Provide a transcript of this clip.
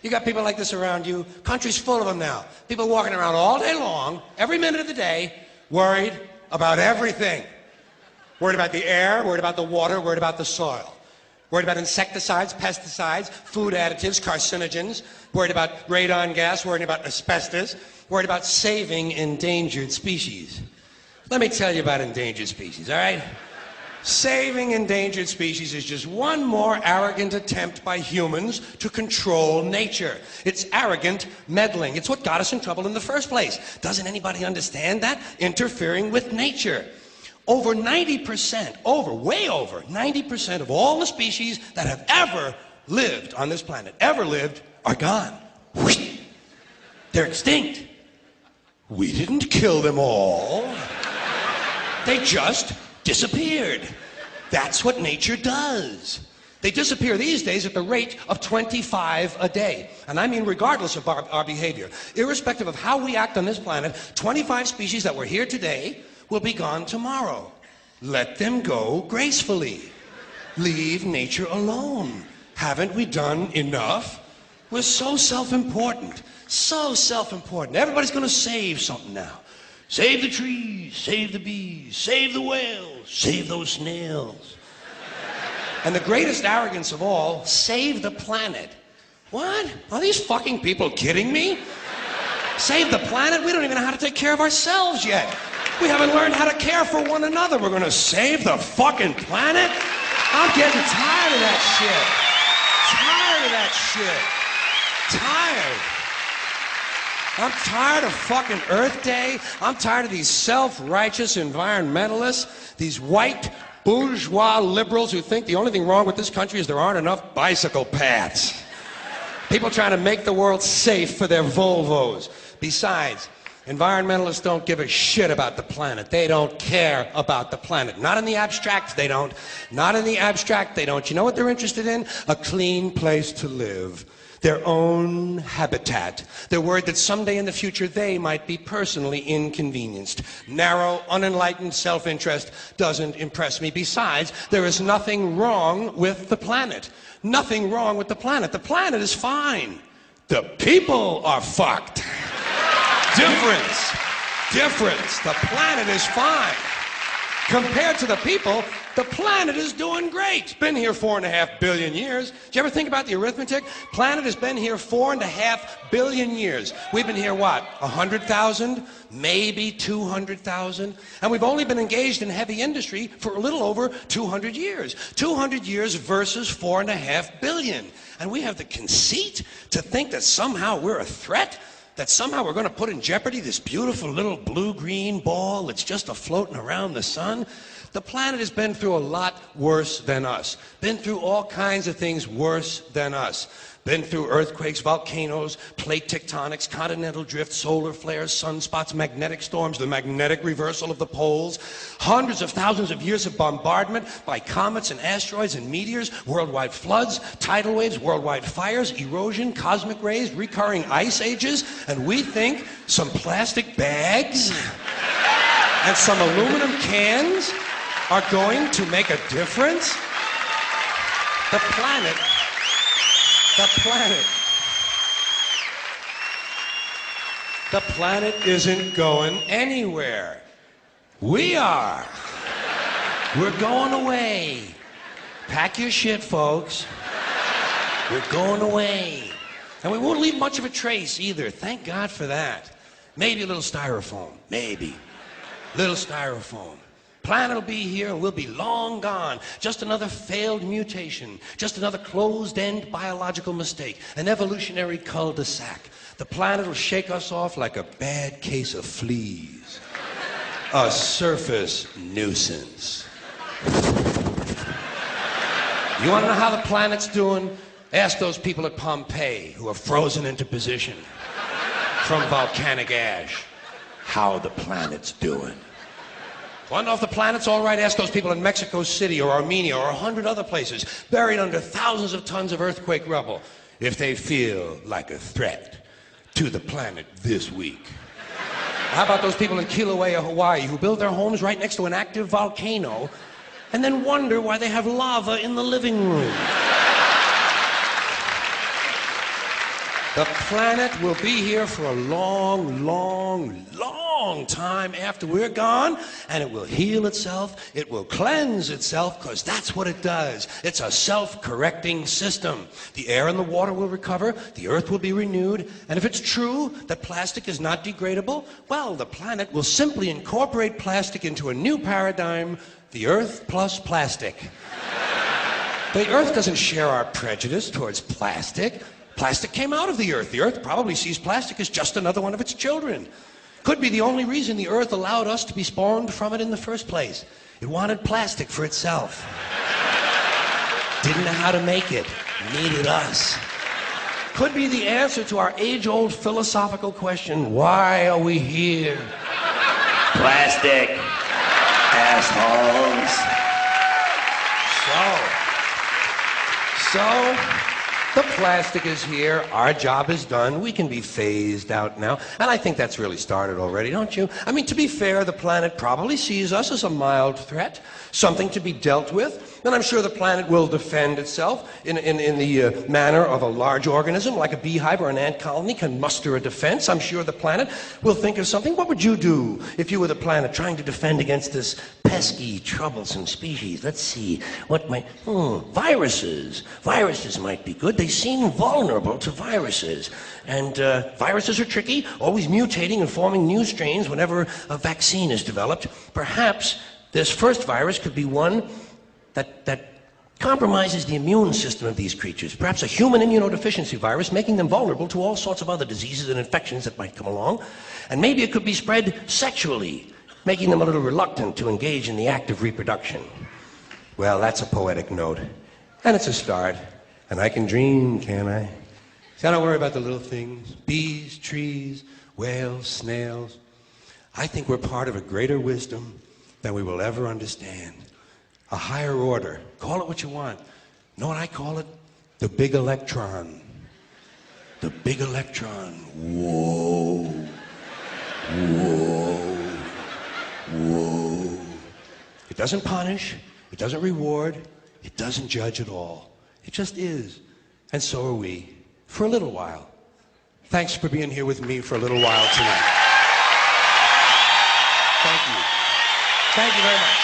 You got people like this around you. Country's full of them now. People walking around all day long, every minute of the day, worried about everything. Worried about the air, worried about the water, worried about the soil. Worried about insecticides, pesticides, food additives, carcinogens. Worried about radon gas, worried about asbestos. Worried about saving endangered species. Let me tell you about endangered species, all right? Saving endangered species is just one more arrogant attempt by humans to control nature. It's arrogant meddling. It's what got us in trouble in the first place. Doesn't anybody understand that? Interfering with nature. Over 90%, way over 90% of all the species that have ever lived on this planet, are gone. They're extinct. We didn't kill them all. They just disappeared. That's what nature does. They disappear these days at the rate of 25 a day. And I mean regardless of our behavior. Irrespective of how we act on this planet, 25 species that were here today will be gone tomorrow. Let them go gracefully. Leave nature alone. Haven't we done enough? We're so self-important. So self-important. Everybody's going to save something now. Save the trees, save the bees, save the whales, save those snails. And the greatest arrogance of all, save the planet. What? Are these fucking people kidding me? Save the planet? We don't even know how to take care of ourselves yet. We haven't learned how to care for one another. We're gonna save the fucking planet? I'm getting tired of that shit. Tired of that shit. Tired. I'm tired of fucking Earth Day. I'm tired of these self-righteous environmentalists, these white bourgeois liberals who think the only thing wrong with this country is there aren't enough bicycle paths. People trying to make the world safe for their Volvos. Besides, environmentalists don't give a shit about the planet. They don't care about the planet. Not in the abstract, they don't. Not in the abstract, they don't. You know what they're interested in? A clean place to live. Their own habitat. They're worried that someday in the future they might be personally inconvenienced. Narrow, unenlightened self-interest doesn't impress me. Besides, there is nothing wrong with the planet. Nothing wrong with the planet. The planet is fine. The people are fucked. Difference. Difference. The planet is fine. Compared to the people, the planet is doing great. It's been here 4.5 billion years. Did you ever think about the arithmetic? Planet has been here 4.5 billion years. We've been here, what, 100,000? Maybe 200,000? And we've only been engaged in heavy industry for a little over 200 years. 200 years versus 4.5 billion. And we have the conceit to think that somehow we're a threat? That somehow we're going to put in jeopardy this beautiful little blue-green ball that's just a-floating around the sun? The planet has been through a lot worse than us. Been through all kinds of things worse than us. Been through earthquakes, volcanoes, plate tectonics, continental drift, solar flares, sunspots, magnetic storms, the magnetic reversal of the poles, hundreds of thousands of years of bombardment by comets and asteroids and meteors, worldwide floods, tidal waves, worldwide fires, erosion, cosmic rays, recurring ice ages, and we think some plastic bags and some aluminum cans are going to make a difference? The planet isn't going anywhere. We are. We're going away. Pack your shit, folks. We're going away. And we won't leave much of a trace either. Thank God for that. Maybe a little styrofoam. Maybe. Little styrofoam. Planet will be here and we'll be long gone. Just another failed mutation. Just another closed-end biological mistake. An evolutionary cul-de-sac. The planet will shake us off like a bad case of fleas. A surface nuisance. You want to know how the planet's doing? Ask those people at Pompeii who are frozen into position from volcanic ash how the planet's doing. Want to know if the planet's all right? Ask those people in Mexico City or Armenia or 100 other places buried under thousands of tons of earthquake rubble if they feel like a threat to the planet this week. How about those people in Kilauea, Hawaii who build their homes right next to an active volcano and then wonder why they have lava in the living room? The planet will be here for a long, long, long time after we're gone, and it will heal itself, it will cleanse itself, because that's what it does. It's a self-correcting system. The air and the water will recover, the earth will be renewed, and if it's true that plastic is not degradable, well, the planet will simply incorporate plastic into a new paradigm, the earth plus plastic. The earth doesn't share our prejudice towards plastic. Plastic came out of the earth. The earth probably sees plastic as just another one of its children. Could be the only reason the earth allowed us to be spawned from it in the first place. It wanted plastic for itself. Didn't know how to make it. Needed us. Could be the answer to our age-old philosophical question, why are we here? Plastic. Assholes. So, the plastic is here, our job is done, we can be phased out now, and I think that's really started already, don't you? I mean, to be fair, the planet probably sees us as a mild threat, something to be dealt with, and I'm sure the planet will defend itself in the manner of a large organism, like a beehive or an ant colony can muster a defense. I'm sure the planet will think of something. What would you do if you were the planet trying to defend against this pesky, troublesome species? Let's see, what might... viruses. Viruses might be good. They seem vulnerable to viruses. And viruses are tricky, always mutating and forming new strains whenever a vaccine is developed. Perhaps this first virus could be one that compromises the immune system of these creatures. Perhaps a human immunodeficiency virus, making them vulnerable to all sorts of other diseases and infections that might come along. And maybe it could be spread sexually, making them a little reluctant to engage in the act of reproduction. Well, that's a poetic note. And it's a start. And I can dream, can't I? See, I don't worry about the little things. Bees, trees, whales, snails. I think we're part of a greater wisdom than we will ever understand. A higher order. Call it what you want. Know what I call it? The big electron. The big electron. Whoa. Whoa. Whoa. It doesn't punish. It doesn't reward. It doesn't judge at all. It just is. And so are we. For a little while. Thanks for being here with me for a little while tonight. Thank you. Thank you very much.